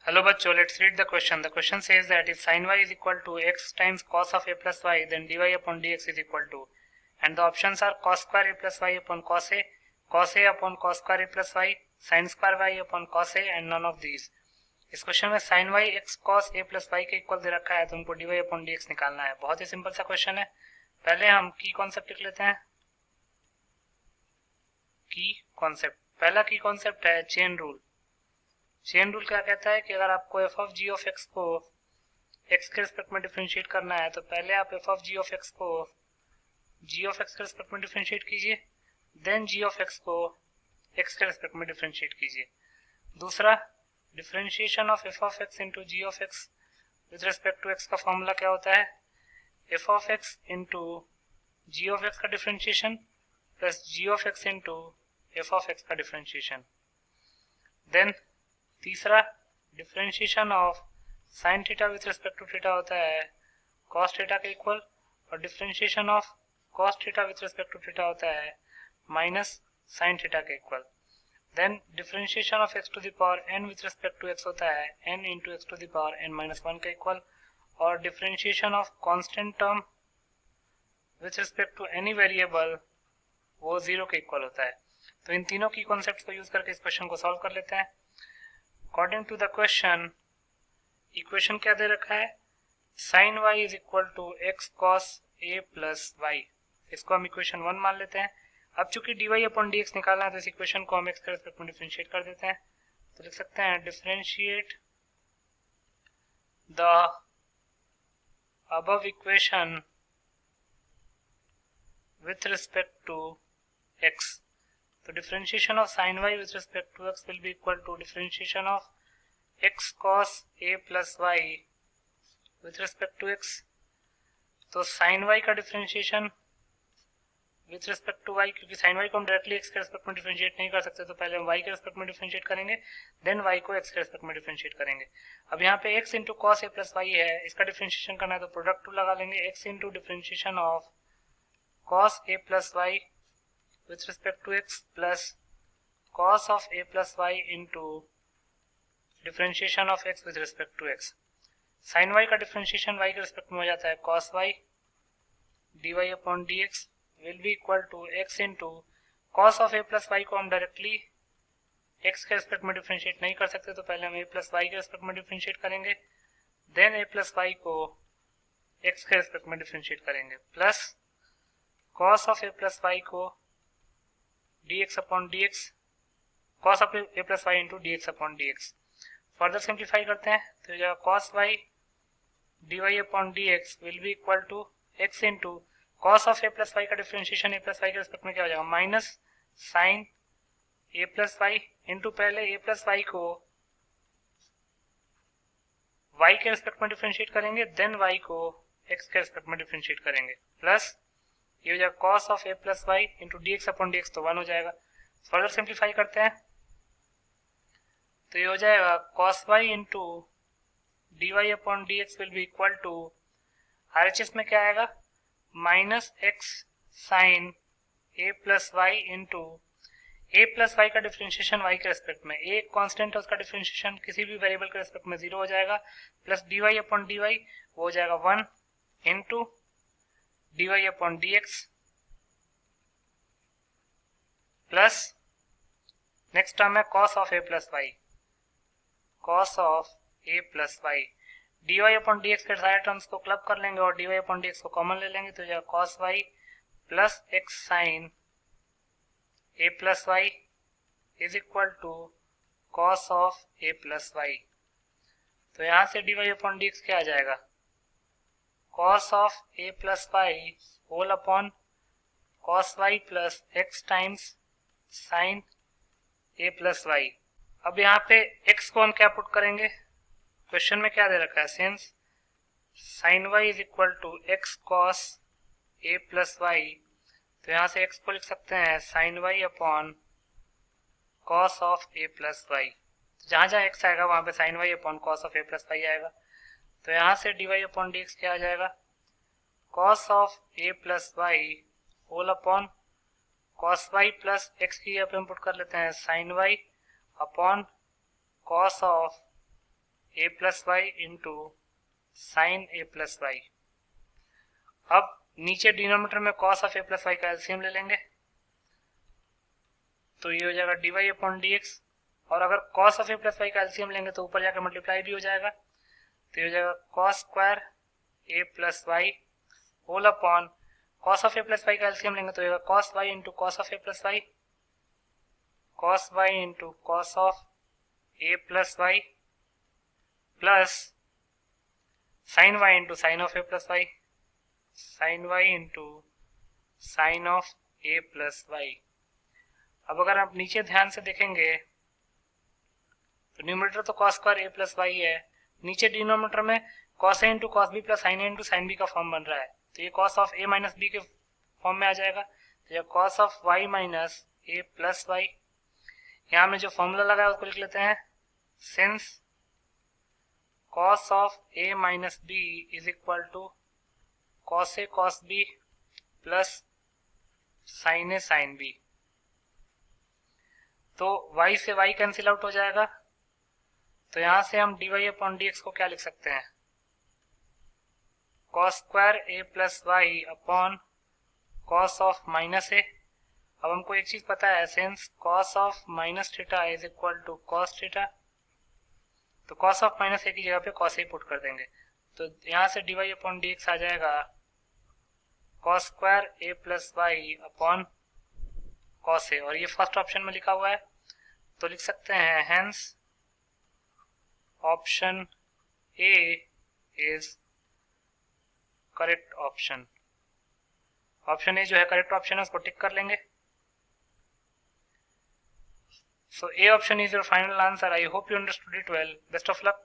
Hello बच्चों, let's read the question. The question says that if sin y is equal to x times cos of a plus y, then dy upon dx is equal to, and the options are cos square a plus y upon cos a upon cos square a plus y, sin square y upon cos a, and none of these. इस question में sin y x cos a plus y के equal दे रखा है, तो उनको dy upon dx निकालना है. बहुत ही सिंपल सा क्वेश्चन है. पहले हम की कॉन्सेप्ट लिख लेते हैं. की कॉन्सेप्ट, पहला की कॉन्सेप्ट है चेन रूल. चेन रूल क्या कहता है कि अगर आपको f of g of x को एक्स के रिस्पेक्ट में डिफरेंशिएट करना है, तो पहले आप f of g of x को जी ऑफ एक्स के रिस्पेक्ट में डिफरेंशिएट कीजिए, देन जी ऑफ एक्स को एक्स के रिस्पेक्ट में डिफरेंशिएट कीजिए. दूसरा, differentiation of f of x into g of x with respect to x का फॉर्मूला क्या होता है? F of x into g of x का differentiation plus g of x into f of x का differentiation. Then तीसरा, differentiation of sine theta with respect to theta होता है cos theta के इक्वल, और differentiation of cos theta with respect to theta होता है minus sine theta के equal. Then differentiation of x to the power n with respect to x होता है n into x to the power n minus 1 के equal, और differentiation of constant term with respect to any variable वो 0 के equal होता है. तो इन तीनों की कॉन्सेप्ट को यूज करके इस क्वेश्चन को सॉल्व कर लेते हैं. According to the question, equation क्या दे रखा है? sin y is equal to x cos a plus y. इसको हम इक्वेशन 1 मान लेते हैं. अब चूंकि dy अपॉन dx निकालना है, तो इस इक्वेशन को हम x के रिस्पेक्ट में डिफरेंशिएट कर देते हैं. तो लिख सकते हैं differentiate the above equation with respect to x. तो differentiation of sin y with respect to x will be equal to differentiation of x cos a plus y with respect to x. तो sin y का differentiation with respect to y, क्योंकि sin y को हम directly x के respect में differentiate नहीं कर सकते, तो पहले हम y के रिस्पेक्ट में डिफरेंशिएट करेंगे, देन y को x के रिस्पेक्ट में डिफरेंशिएट करेंगे. अब यहाँ पे x into cos a plus Y है, इसका डिफरेंशिएशन करना है तो प्रोडक्ट टू लगा लेंगे. x into differentiation of cos a plus y with respect to x plus cos of a plus y into differentiation of x with respect to x. sin y का differentiation y के respect में हो जाता है cos y dy upon dx will be equal to x into cos of a plus y को हम directly x के respect में डिफरेंशिएट नहीं कर सकते, तो पहले हम a प्लस y के रिस्पेक्ट में डिफरेंशिएट करेंगे, देन a प्लस y को x के रिस्पेक्ट में डिफरेंशिएट करेंगे, plus cos of a plus y को dx upon dx cos of a plus y into d x upon D x. Further simplify करते हैं, तो जो cos y dy upon D x will be equal to x into cos of a plus y का differentiation a plus y के respect में क्या हो जाएगा, minus sine a plus y into पहले a प्लस वाई को y के respect में डिफरेंशिएट करेंगे, देन y को x के रिस्पेक्ट में डिफरेंशिएट करेंगे, प्लस ये हो जाएगा cos of a plus y into d x upon D x, तो 1 हो जाएगा. फर्दर सिंप्लीफाई करते हैं, तो ये हो जाएगा cos y into d Y upon D x will be equal to RHS में क्या आएगा, minus x sine a plus y into a plus y का डिफरेंशिएशन y के रेस्पेक्ट में, a कांस्टेंट है, उसका डिफरेंशिएशन किसी भी वेरिएबल के रेस्पेक्ट में 0 हो जाएगा, plus d Y upon d y वो हो जाएगा 1 into d Y upon D x, plus next term है cos of a plus y, cos of a plus y, dy upon dx के सारे टर्म्स को क्लब कर लेंगे और dy अपॉन dx को कॉमन ले लेंगे, तो यह cos y प्लस x साइन a plus y is equal to cos of a plus y. तो यहाँ से dy अपॉन dx क्या आ जाएगा, cos of a plus y whole upon cos y plus x times sine a plus y. अब यहाँ पे x को हम क्या पुट करेंगे, क्वेश्चन में क्या दे रखा है, since sin y is equal to x cos a plus y, तो यहाँ से x को लिख सकते हैं sin y upon cos of a plus y. जहाँ जहाँ x आएगा वहाँ पे sin y upon cos of a plus y आएगा, तो यहाँ से dy अपॉन dx क्या आ जाएगा, cos of a plus y whole upon cos y plus x की यहाँ पे हम पुट कर लेते हैं sin y upon cos of a plus y into sine a plus y. अब नीचे डिनोमिनेटर में cos of a plus y का एलसीएम ले लेंगे, तो ये हो जाएगा d Y upon D x. और अगर cos of a plus y का एलसीएम लेंगे तो ऊपर जाकर मल्टीप्लाई भी हो जाएगा, तो ये हो जाएगा cos square A plus y whole upon cos of a plus y का एलसीएम लेंगे तो ये होगा cos y into cos of a plus y, cos y into cos of a plus y plus sine y into sine of a plus y, sine y into sine of a plus y. अब अगर आप नीचे ध्यान से देखेंगे तो numerator तो cos square ए plus Y है, नीचे डिनोमिनेटर में cos A into cos B plus sine A into sine B का फॉर्म बन रहा है, तो ये cos of A minus B के फॉर्म में आ जाएगा, तो ये cos of Y minus A plus Y. यहाँ में जो फॉर्मूला लगा है उसको लिख लेते हैं, since cos of A minus B is equal to cos A cos B plus sine A sine B, तो y से y कैंसिल आउट हो जाएगा, तो यहां से हम D Y upon D X को क्या लिख सकते हैं, cos square A plus Y upon cos of minus A. अब हमको एक चीज पता है, since cos of minus theta is equal to cos theta, तो कॉस ऑफ माइनस ए की जगह पे कॉस ए पुट कर देंगे, तो यहां से D Y upon D X आ जाएगा cos square A plus Y upon cos A, और ये फर्स्ट ऑप्शन में लिखा हुआ है तो लिख सकते हैं hence option A is correct option. Option A जो है करेक्ट ऑप्शन है, उसको टिक कर लेंगे। So A option is your final answer. I hope you understood it well. Best of luck.